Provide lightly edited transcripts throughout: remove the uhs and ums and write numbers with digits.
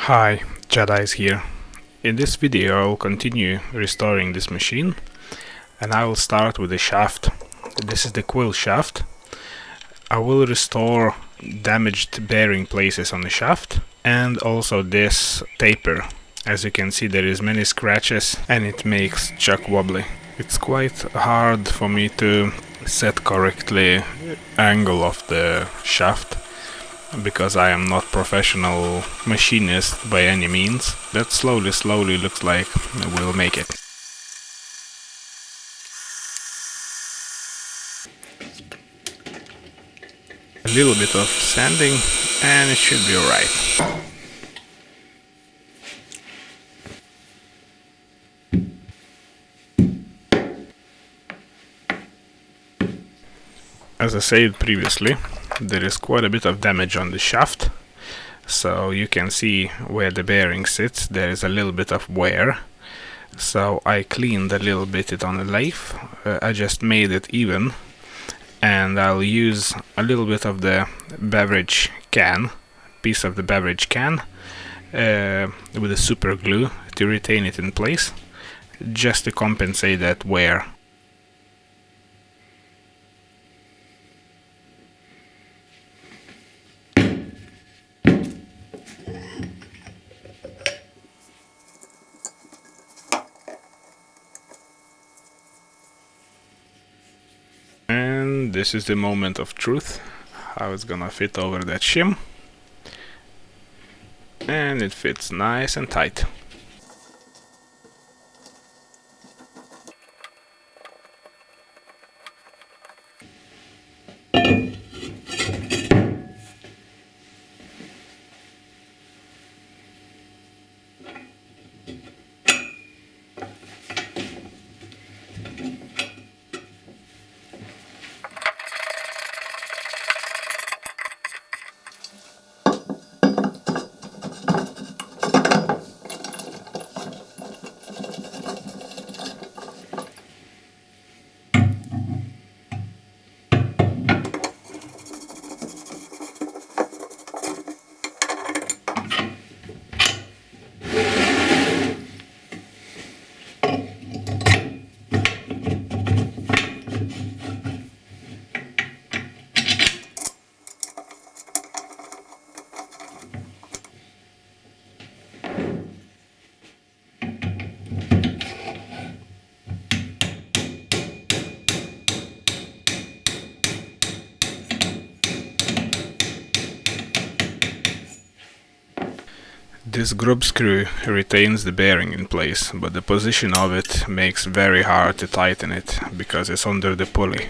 Hi, Jedi is here. In this video I will continue restoring this machine, and I will start with the shaft. This is the Coil Shaft. I will restore damaged bearing places on the shaft and also this taper. As you can see, there is many scratches and it makes chuck wobbly. It's quite hard for me to set correctly angle of the shaft, because I am not professional machinist by any means, but slowly looks like we'll make it. A little bit of sanding and it should be alright. As I said previously, there is quite a bit of damage on the shaft. So you can see where the bearing sits, there is a little bit of wear. So I cleaned a little bit it on the lathe. I just made it even, and I'll use a little bit of the beverage can, piece of the beverage can, with a super glue to retain it in place, just to compensate that wear. And this is the moment of truth, how it's gonna fit over that shim. And it fits nice and tight. This grub screw retains the bearing in place, but the position of it makes very hard to tighten it, because it's under the pulley.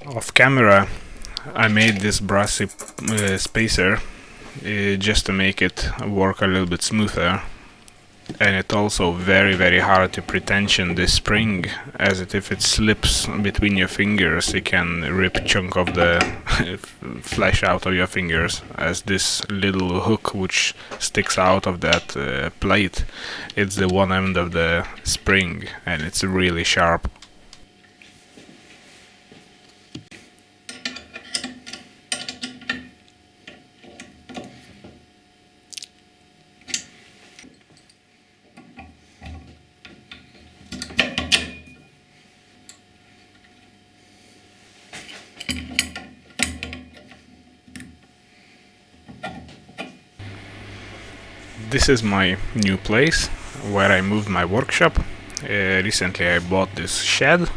Off camera I made this brassy spacer just to make it work a little bit smoother. And it's also very hard to pretension this spring, as if it slips between your fingers it can rip chunk of the flesh out of your fingers, as this little hook which sticks out of that plate, it's the one end of the spring and it's really sharp. This is my new place where I moved my workshop. Recently I bought this shed.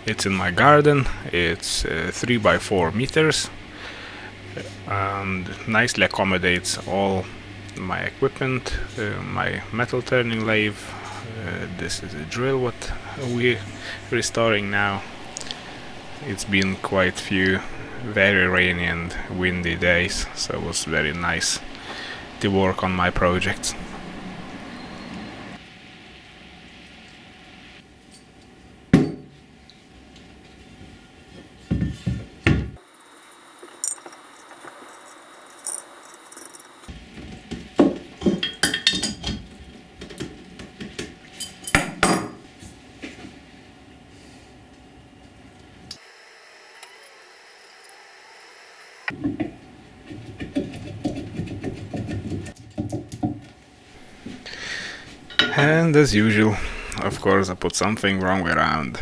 It's in my garden. It's 3 by 4 meters and nicely accommodates all my equipment, my metal turning lathe. This is a drill what we're restoring now. It's been quite few very rainy and windy days, so it was very nice to work on my projects. And as usual, of course, I put something wrong way around.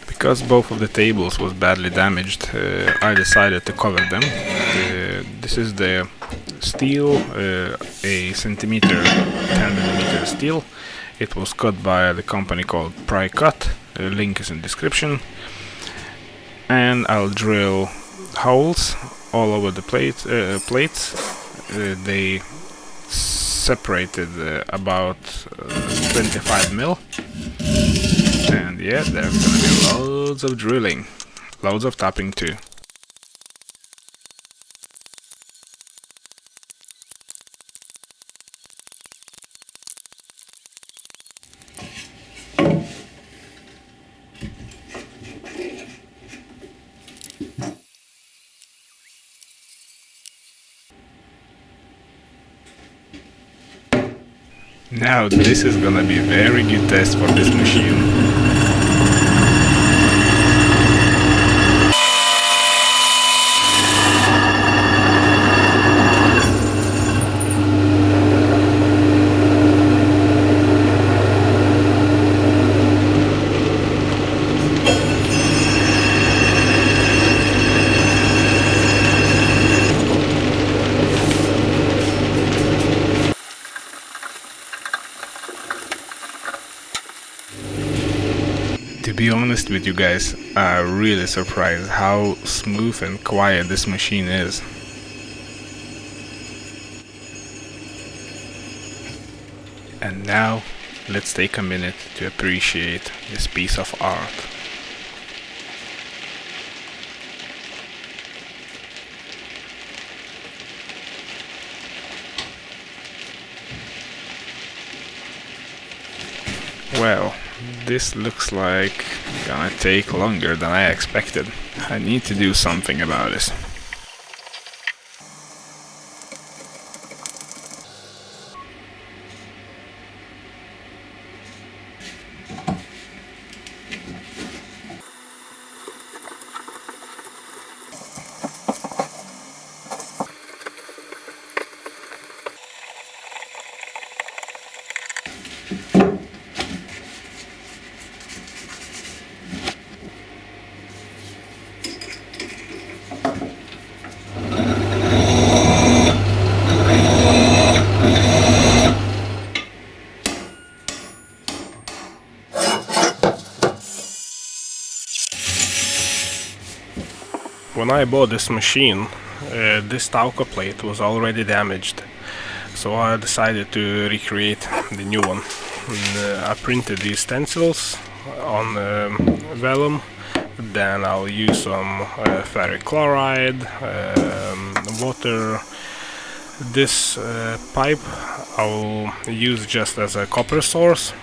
Because both of the tables was badly damaged, I decided to cover them. This is the steel, a centimeter, 10 millimeter steel. It was cut by the company called Pry Cut. Link is in description. And I'll drill holes all over the plates. They separated about 25 mil. And yeah, there's gonna be loads of drilling, loads of tapping too. Now this is gonna be a very good test for this machine. To be honest with you guys, I'm really surprised how smooth and quiet this machine is. And now, let's take a minute to appreciate this piece of art. Well, this looks like gonna take longer than I expected. I need to do something about this. When I bought this machine, this Tauco plate was already damaged, so I decided to recreate the new one. And, I printed these stencils on vellum, then I'll use some ferric chloride, water. This pipe I'll use just as a copper source.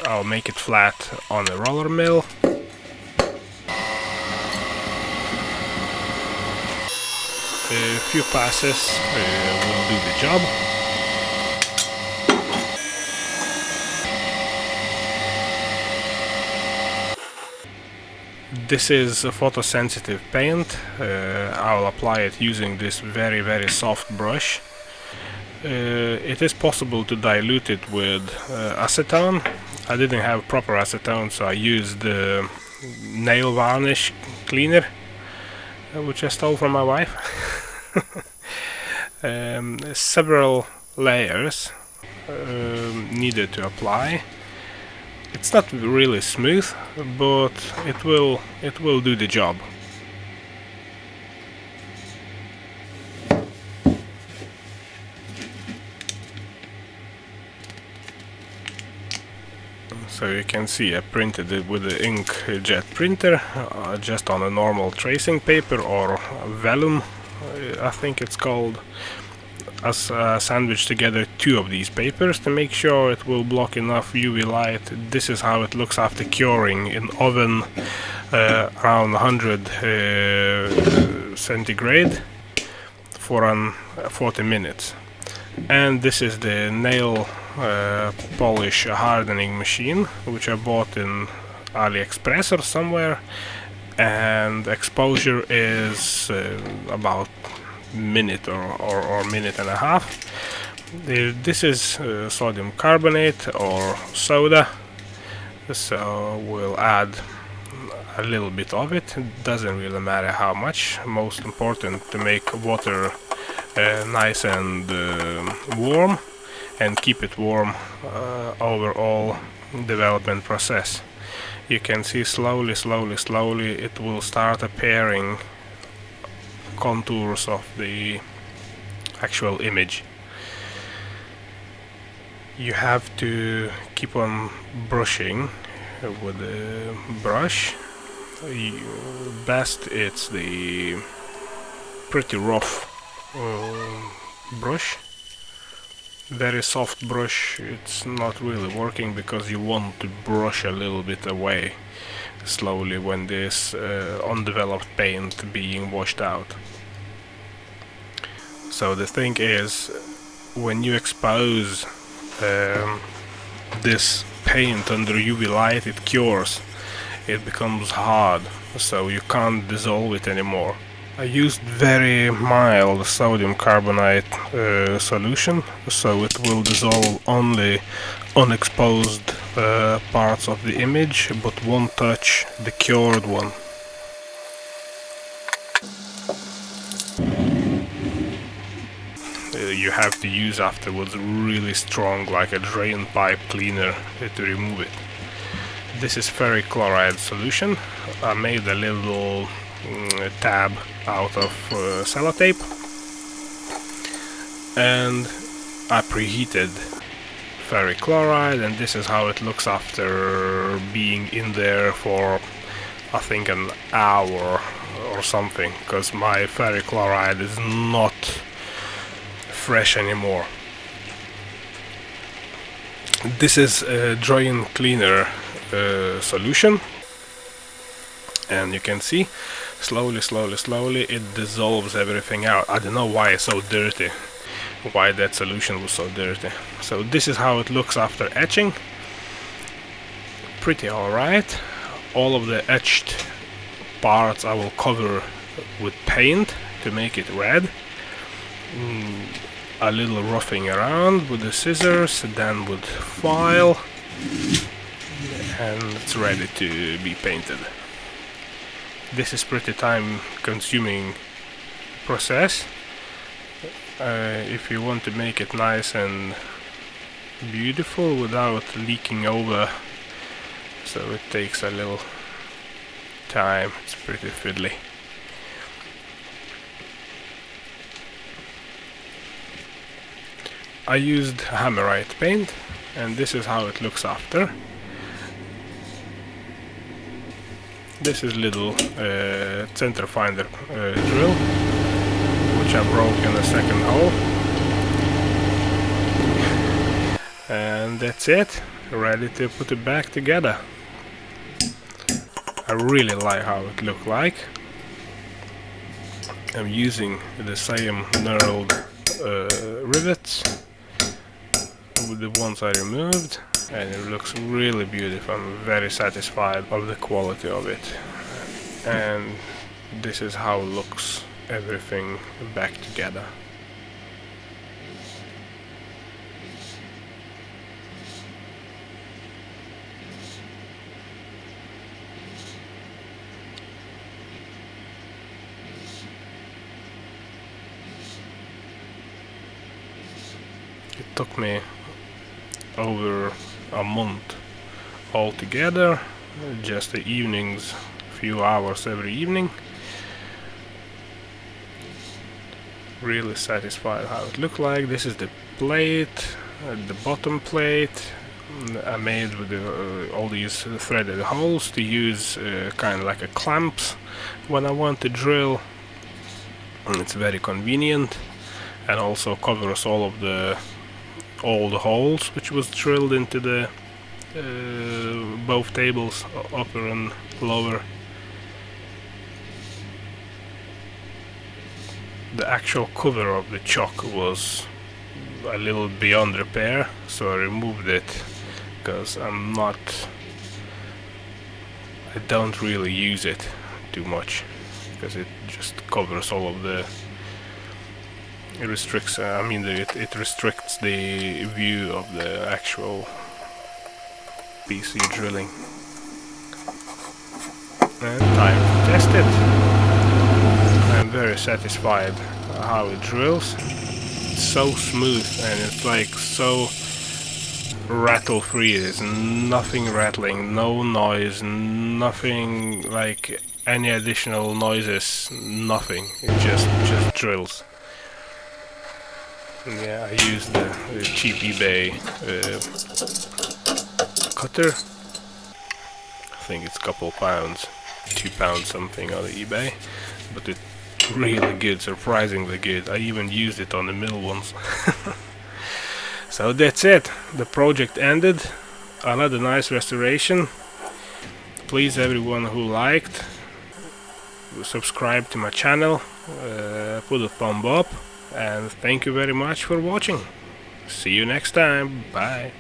I'll make it flat on a roller mill. A few passes will do the job. This is a photosensitive paint. I'll apply it using this very soft brush. It is possible to dilute it with acetone. I didn't have proper acetone, so I used the nail varnish cleaner, which I stole from my wife. Several layers needed to apply. It's not really smooth, but it will do the job. So you can see I printed it with the inkjet printer, just on a normal tracing paper or vellum, I think it's called. I sandwiched together two of these papers to make sure it will block enough UV light. This is how it looks after curing in oven around 100 centigrade for 40 minutes. And this is the nail polish hardening machine, which I bought in AliExpress or somewhere, and exposure is about minute or minute and a half. This is sodium carbonate or soda, so we'll add a little bit of it. It doesn't really matter how much. Most important to make water nice and warm, and keep it warm over all development process. You can see slowly it will start appearing contours of the actual image. You have to keep on brushing with the brush. Best it's the pretty rough brush. Very soft brush, it's not really working because you want to brush a little bit away slowly when this undeveloped paint being washed out. So the thing is, when you expose this paint under UV light, it cures. It becomes hard, so you can't dissolve it anymore. I used very mild sodium carbonate solution, so it will dissolve only unexposed parts of the image, but won't touch the cured one. You have to use afterwards really strong, like a drain pipe cleaner, to remove it. This is ferric chloride solution. I made a little tab out of sellotape, and I preheated ferric chloride, and this is how it looks after being in there for I think an hour or something, because my ferric chloride is not fresh anymore. This is a drain cleaner solution, and you can see slowly it dissolves everything out. I don't know why it's so dirty, why that solution was so dirty. So this is how it looks after etching. Pretty alright. All of the etched parts I will cover with paint to make it red. A little roughing around with the scissors, then with file, and it's ready to be painted. This is pretty time consuming process. If you want to make it nice and beautiful without leaking over, so it takes a little time. It's pretty fiddly. I used hammerite paint, and this is how it looks after. This is little center finder drill, which I broke in the second hole. And that's it, ready to put it back together. I really like how it looked like. I'm using the same knurled rivets with the ones I removed, and it looks really beautiful. I'm very satisfied of the quality of it. And this is how looks everything back together. It took me over a month altogether, just the evenings, few hours every evening. Really satisfied how it looked like. This is the plate, the bottom plate. I made with all these threaded holes to use kind of like a clamps when I want to drill. And it's very convenient, and also covers all the holes which was drilled into the both tables, upper and lower. The actual cover of the chock was a little beyond repair, so I removed it because I don't really use it too much, because it just covers all of the it restricts the view of the actual PC drilling. And time to test it. I'm very satisfied how it drills. It's so smooth, and it's like so rattle free. There's nothing rattling, no noise, nothing like any additional noises, nothing. It just drills. Yeah, I used the cheap eBay cutter. I think it's a couple pounds, £2 something on eBay, but it's really good, surprisingly good. I even used it on the mill ones. So that's it. The project ended. Another nice restoration. Please, everyone who liked, subscribe to my channel, put a thumb up. And thank you very much for watching. See you next time. Bye.